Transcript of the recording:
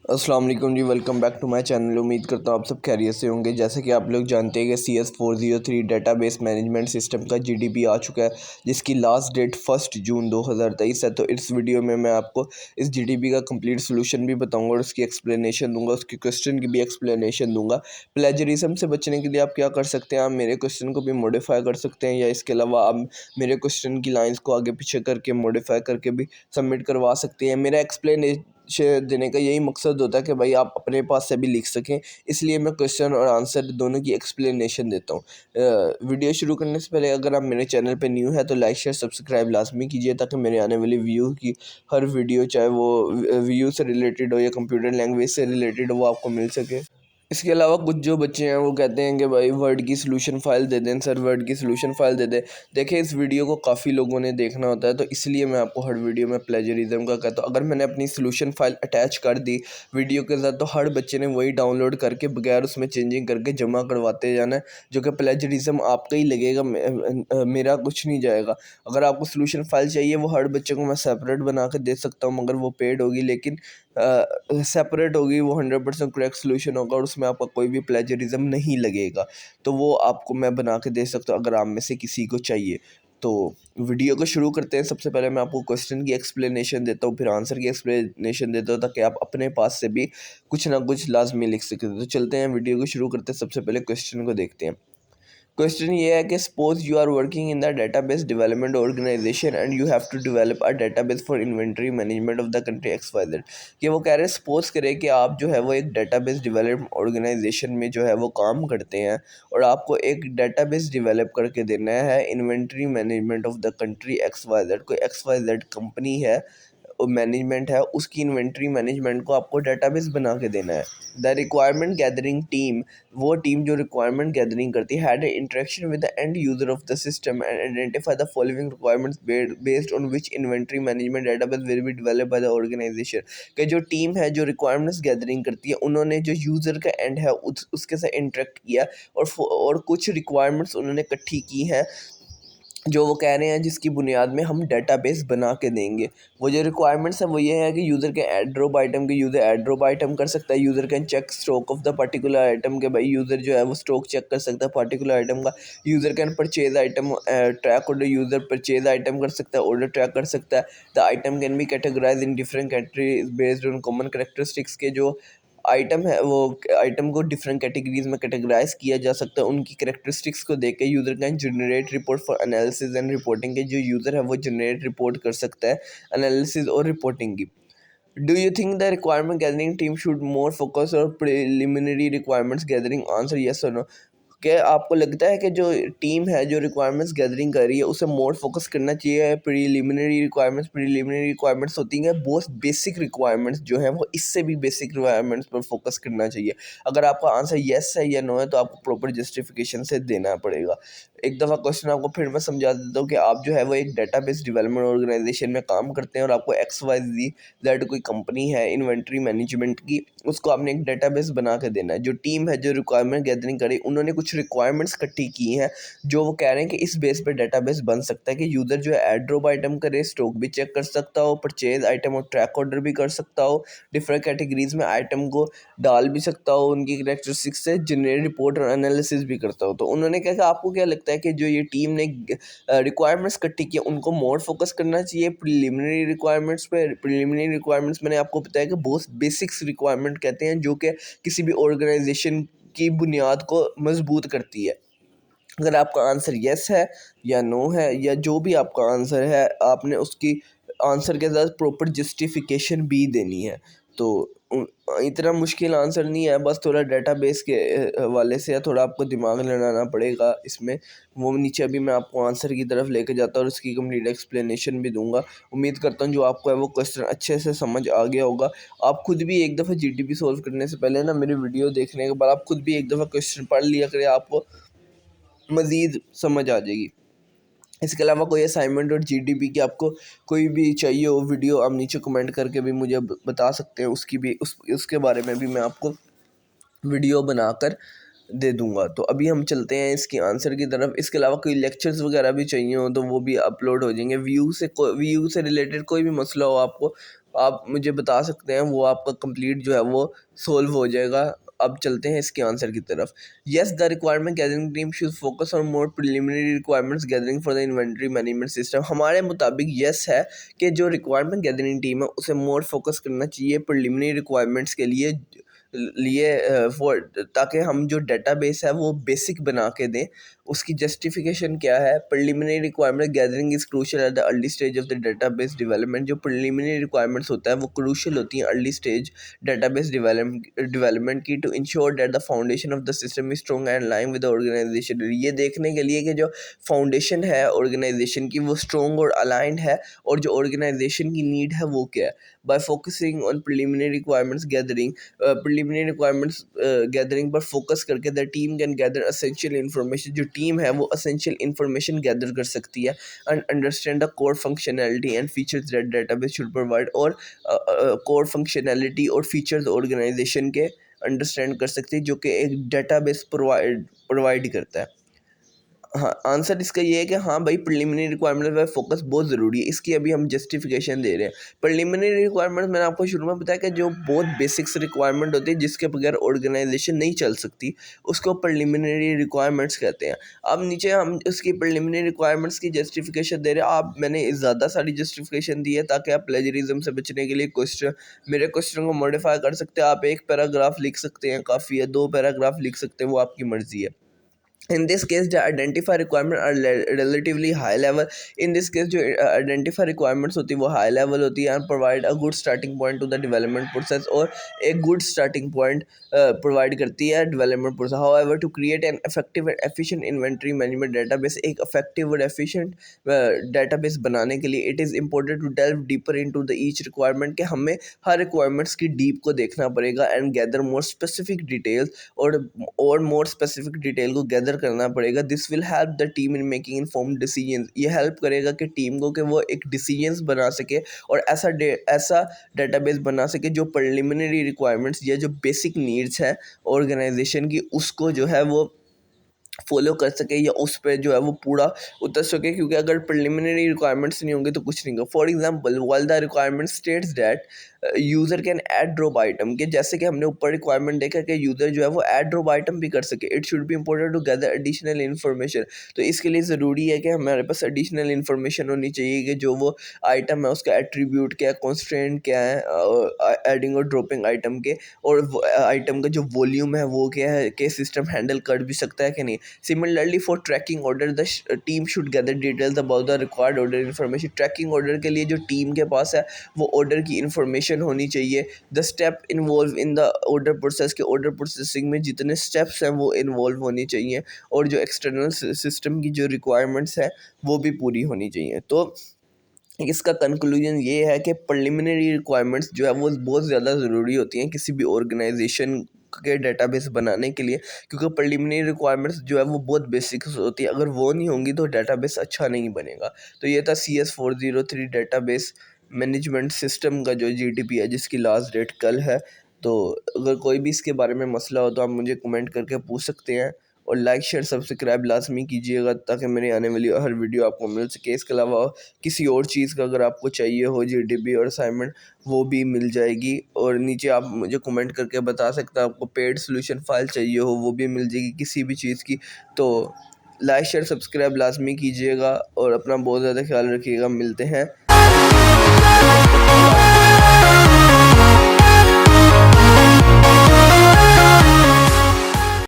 अस्सलाम वालेकुम जी, welcome back to my channel. उम्मीद करता हूँ आप सब खैरियत से होंगे। जैसे कि आप लोग जानते हैं कि CS403 डेटाबेस मैनेजमेंट सिस्टम का GDP आ चुका है, जिसकी लास्ट डेट 1 जून 2023 है। तो इस वीडियो में मैं आपको इस GDP का कंप्लीट सोल्यूशन भी बताऊंगा और उसकी एक्सप्लेनेशन दूंगा, उसके क्वेश्चन की भी एक्सप्लेनेशन दूंगा। प्लेजरिज्म से बचने के लिए आप क्या कर सकते हैं, आप मेरे क्वेश्चन को भी मॉडिफाई कर सकते हैं, या इसके अलावा आप मेरे क्वेश्चन की लाइन्स को आगे पीछे करके मॉडिफाई करके भी सबमिट करवा सकते हैं। मेरा एक्सप्लेनेशन देने का यही मकसद होता है कि भाई आप अपने पास से भी लिख सकें, इसलिए मैं क्वेश्चन और आंसर दोनों की एक्सप्लेनेशन देता हूँ। वीडियो शुरू करने से पहले अगर आप मेरे चैनल पे न्यू है तो लाइक शेयर सब्सक्राइब लाजमी कीजिए, ताकि मेरे आने वाली व्यू की हर वीडियो, चाहे वो व्यू से रिलेटेड हो या कंप्यूटर लैंग्वेज से रिलेटेड हो, वो आपको मिल सके। इसके अलावा कुछ जो बच्चे हैं वो कहते हैं कि भाई वर्ड की सॉल्यूशन फाइल दे दें सर, वर्ड की सॉल्यूशन फाइल दे दें। देखिए, इस वीडियो को काफ़ी लोगों ने देखना होता है, तो इसलिए मैं आपको हर वीडियो में प्लेजरिज्म का कहता हूँ। अगर मैंने अपनी सॉल्यूशन फाइल अटैच कर दी वीडियो के साथ, तो हर बच्चे ने वही डाउनलोड करके बगैर उसमें चेंजिंग करके जमा करवाते जाना है, जो कि प्लेजरिज्म आपका ही लगेगा, मेरा कुछ नहीं जाएगा। अगर आपको सॉल्यूशन फाइल चाहिए, वो हर बच्चे को मैं सेपरेट बना के दे सकता हूँ, मगर वो पेड होगी, लेकिन सेपरेट होगी, वो 100% करेक्ट सोल्यूशन होगा और उसमें आपका कोई भी प्लेजरिज्म नहीं लगेगा। तो वो आपको मैं बना के दे सकता हूँ अगर आप में से किसी को चाहिए। तो वीडियो को शुरू करते हैं। सबसे पहले मैं आपको क्वेश्चन की एक्सप्लेनेशन देता हूँ, फिर आंसर की एक्सप्लेनेशन देता हूँ, ताकि आप अपने पास से भी कुछ ना कुछ लाजमी लिख सकें। तो चलते हैं, वीडियो को शुरू करते हैं। सबसे पहले क्वेश्चन को देखते हैं। क्वेश्चन ये है कि suppose you are working in the database development organization and you have to develop a database for inventory management of the country XYZ। कि वो कह रहे हैं, सपोज करें कि आप जो है वो एक डेटाबेस डेवलपमेंट ऑर्गेनाइजेशन में जो है वो काम करते हैं, और आपको एक डेटाबेस डेवलप करके देना है inventory management of the country XYZ। कोई XYZ कंपनी है, मैनेजमेंट है, उसकी इन्वेंट्री मैनेजमेंट को आपको डेटाबेस बना के देना है। द रिक्वायरमेंट गैदरिंग टीम, वो टीम जो रिक्वायरमेंट गैदरिंग करती है, had interaction with the end user of the system and identify the following requirements based on which inventory management database will be developed by the organization. कि जो team है जो requirements gathering करती है, उन्होंने जो यूज़र का एंड है उसके साथ इंटरेक्ट किया, और कुछ रिक्वायरमेंट्स उन्होंने इकट्ठी की हैं, जो वो कह रहे हैं जिसकी बुनियाद में हम डेटाबेस बना के देंगे। वो जो रिक्वायरमेंट्स है वो ये है कि यूज़र के एड्रॉप आइटम के यूज़र एड्रॉप आइटम कर सकता है, user can check stock of the particular item के, भाई यूज़र जो है वो स्टॉक चेक कर सकता है पर्टिकुलर आइटम का। User can purchase item track order, user purchase item कर सकता है, ऑर्डर ट्रैक कर सकता है। The item can be categorize in different categories based on common characteristics. के जो आइटम है वो आइटम को डिफरेंट कैटेगरीज में कैटेगराइज किया जा सकता है, उनकी करेक्टरिस्टिक्स को देख के user can generate report for analysis and reporting के, जो यूज़र है वो जनरेट रिपोर्ट कर सकता है एनालिसिस और रिपोर्टिंग की। Do you think the requirement gathering team should more focus और preliminary requirements gathering? Answer yes और नो। क्या आपको लगता है कि जो टीम है जो रिक्वायरमेंट्स गैदरिंग कर रही है, उसे मोर फोकस करना चाहिए प्रीलिमिनरी रिक्वायरमेंट्स होती हैं बहुत बेसिक रिक्वायरमेंट्स जो हैं, वो इससे भी बेसिक रिक्वायरमेंट्स पर फोकस करना चाहिए? अगर आपका आंसर येस है या नो है, तो आपको प्रॉपर जस्टिफिकेशन से देना पड़ेगा। एक दफ़ा क्वेश्चन आपको फिर मैं समझा देता हूँ कि आप जो है वो एक डेटाबेस डेवलपमेंट ऑर्गेनाइजेशन में काम करते हैं, और आपको XYZ कोई कंपनी है इन्वेंट्री मैनेजमेंट की, उसको आपने एक डेटाबेस बना के देना है। जो टीम है जो रिक्वायरमेंट गैदरिंग करी, उन्होंने कुछ रिक्वायरमेंट्स इकट्ठी की हैं, जो वो कह रहे हैं कि इस बेस पे डेटाबेस बन सकता है कि यूज़र जो है एड्रॉप आइटम करे, स्टॉक भी चेक कर सकता हो, परचेज आइटम और ट्रैक ऑर्डर भी कर सकता हो, डिफरेंट कैटेगरीज में आइटम को डाल भी सकता हो, उनकी करेक्टरिस्टिक्स से जनरेट रिपोर्ट और एनालिसिस भी करता हो। तो उन्होंने कहा कि आपको क्या लगता है कि जो ये टीम ने रिक्वायरमेंट्स इकट्ठी की, उनको मोर फोकस करना चाहिए प्रिलिमिनरी रिक्वायरमेंट्स पे? प्रिलिमिनरी रिक्वायरमेंट्स मैंने आपको बताया कि बहुत बेसिक्स रिक्वायरमेंट कहते हैं, जो कि किसी भी ऑर्गेनाइजेशन की बुनियाद को मजबूत करती है। अगर आपका आंसर यस है या नो है, या जो भी आपका आंसर है, आपने उसकी आंसर के साथ प्रॉपर जस्टिफिकेशन भी देनी है। तो इतना मुश्किल आंसर नहीं है, बस थोड़ा डेटाबेस के हवाले से है, थोड़ा आपको दिमाग लगाना पड़ेगा इसमें। वो नीचे अभी मैं आपको आंसर की तरफ लेके जाता हूँ और उसकी कंप्लीट एक्सप्लेनेशन भी दूंगा। उम्मीद करता हूँ जो आपको है वो क्वेश्चन अच्छे से समझ आ गया होगा। आप खुद भी एक दफ़ा GDP सॉल्व करने से पहले ना, मेरी वीडियो देखने के बाद आप खुद भी एक दफ़ा क्वेश्चन पढ़ लिया करें, आपको मज़ीद समझ आ जाएगी। इसके अलावा कोई असाइनमेंट और GDP की आपको कोई भी चाहिए हो वीडियो, आप नीचे कमेंट करके भी मुझे बता सकते हैं, उसकी भी उसके बारे में भी मैं आपको वीडियो बनाकर दे दूंगा। तो अभी हम चलते हैं इसकी आंसर की तरफ। इसके अलावा कोई लेक्चर्स वगैरह भी चाहिए हो तो वो भी अपलोड हो जाएंगे। व्यू से रिलेटेड कोई भी मसला हो आपको, आप मुझे बता सकते हैं, वो आपका कंप्लीट जो है वो सोल्व हो जाएगा। अब चलते हैं इसके आंसर की तरफ। Yes, the requirement gathering team should focus on more preliminary requirements gathering for the inventory management system. हमारे मुताबिक येस है कि जो रिक्वायरमेंट गैदरिंग टीम है उसे मोर फोकस करना चाहिए प्रिलिमिनरी रिक्वायरमेंट्स के लिए फॉर, ताकि हम जो डेटाबेस है वो बेसिक बना के दें। उसकी जस्टिफिकेशन क्या है? Preliminary requirement gathering is crucial at the early stage of the database development. जो प्रिलिमिनरी रिक्वायरमेंट्स होता है वो क्रूशियल होती हैं अर्ली स्टेज डेटाबेस डेवलपमेंट की, to ensure that the foundation of the system is strong and line with the organization. ये देखने के लिए कि जो फाउंडेशन है ऑर्गेनाइजेशन की वो स्ट्रॉन्ग और अलाइंड है, और जो ऑर्गेनाइजेशन की नीड है वो क्या है। Bye focusing on preliminary requirements gathering preliminary requirements gathering पर फोकस करके the team can gather essential information. जो टीम है वो असेंशियल इन्फॉर्मेशन गैदर कर सकती है and understand the core functionality and features that database should provide. और core functionality और फीचर्स ऑर्गेनाइजेशन के अंडरस्टैंड कर सकती है जो कि एक डेटाबेस प्रोवाइड करता है। हाँ, आंसर इसका ये है कि हाँ भाई, प्रिलिमिनरी रिक्वायरमेंट पर फोकस बहुत ज़रूरी है। इसकी अभी हम जस्टिफिकेशन दे रहे हैं। प्रिलिमिनरी रिक्वायरमेंट मैंने आपको शुरू में बताया कि जो बहुत बेसिक्स रिक्वायरमेंट होती है जिसके बगैर ऑर्गेनाइजेशन नहीं चल सकती, उसको प्रिलिमिनरी रिक्वायरमेंट्स कहते हैं। अब नीचे हम उसकी प्रिलिमिनरी रिक्वायरमेंट्स की जस्टिफिकेशन दे रहे हैं। आप मैंने ज़्यादा सारी जस्टिफिकेशन दी है ताकि आप प्लेजरिज्म से बचने के लिए मेरे क्वेश्चन को मॉडिफाई कर सकते हैं। आप एक पैराग्राफ लिख सकते हैं, काफ़ी है, 2 पैराग्राफ लिख सकते हैं, वो आपकी मर्ज़ी है। In this case, the identify requirement are relatively high level. In this case, जो identify requirements होती है वो high level होती है and provide a good starting point to the development process, और एक good starting point provide करती है development process. However, to create an effective and efficient inventory management database, एक effective और efficient database बनाने के लिए it is important to delve deeper into the each requirement, कि हमें हर requirements की deep को देखना पड़ेगा and gather more specific details, और more specific detail को gather करना पड़ेगा। This will help the team in making informed decisions. ये हेल्प करेगा कि टीम को कि वो एक डिसीजंस बना सके और ऐसा डेटाबेस बना सके जो प्रिलिमिनरी रिक्वायरमेंट्स या जो बेसिक नीड्स है ऑर्गेनाइजेशन की, उसको जो है वो फॉलो कर सके या उस पर जो है वो पूरा उतर सके। क्योंकि अगर प्रिलिमिनरी रिक्वायरमेंट्स नहीं होंगे तो कुछ नहीं होगा। For example, while the requirement states that user can add drop item, के जैसे कि हमने ऊपर रिक्वायरमेंट देखा कि यूज़र जो है वो ऐड ड्रॉप आइटम भी कर सके। It should be important to gather additional information. तो इसके लिए ज़रूरी है कि हमारे पास एडिशनल इन्फॉर्मेशन होनी चाहिए कि जो वो आइटम है उसका एट्रीब्यूट क्या है, कॉन्स्ट्रेंट क्या है एडिंग और ड्रॉपिंग आइटम के, और आइटम का जो वॉल्यूम है वो क्या है, कि सिस्टम हैंडल कर भी सकता है कि नहीं। Similarly, for tracking order, the team should gather details about the required order information. Tracking order के लिए जो टीम के पास है वो ऑर्डर की इंफॉर्मेशन होनी चाहिए। The step involve in the order process, के ऑर्डर प्रोसेसिंग में जितने स्टेप्स हैं वो इन्वॉल्व होनी चाहिए, और जो एक्सटर्नल सिस्टम की जो रिक्वायरमेंट्स है वो भी पूरी होनी चाहिए। तो इसका कंक्लूजन ये है कि प्रिलिमिनरी रिक्वायरमेंट्स जो है वो बहुत ज़्यादा ज़रूरी होती हैं किसी भी ऑर्गेनाइजेशन के डेटाबेस बनाने के लिए, क्योंकि प्रिलिमिनरी रिक्वायरमेंट्स जो है वो बहुत बेसिक होती है। अगर वो नहीं होंगी तो डेटाबेस अच्छा नहीं बनेगा। तो ये था CS403 डेटाबेस मैनेजमेंट सिस्टम का जो GDP है, जिसकी लास्ट डेट कल है। तो अगर कोई भी इसके बारे में मसला हो तो आप मुझे कमेंट करके पूछ सकते हैं, और लाइक शेयर सब्सक्राइब लाजमी कीजिएगा ताकि मेरी आने वाली हर वीडियो आपको मिल सके। इसके अलावा किसी और चीज़ का अगर आपको चाहिए हो GDP और असाइनमेंट, वो भी मिल जाएगी। और नीचे आप मुझे कमेंट करके बता सकते हैं आपको पेड सोल्यूशन फाइल चाहिए हो, वो भी मिल जाएगी किसी भी चीज़ की। तो लाइक शेयर सब्सक्राइब लाजमी कीजिएगा और अपना बहुत ज़्यादा ख्याल रखिएगा। मिलते हैं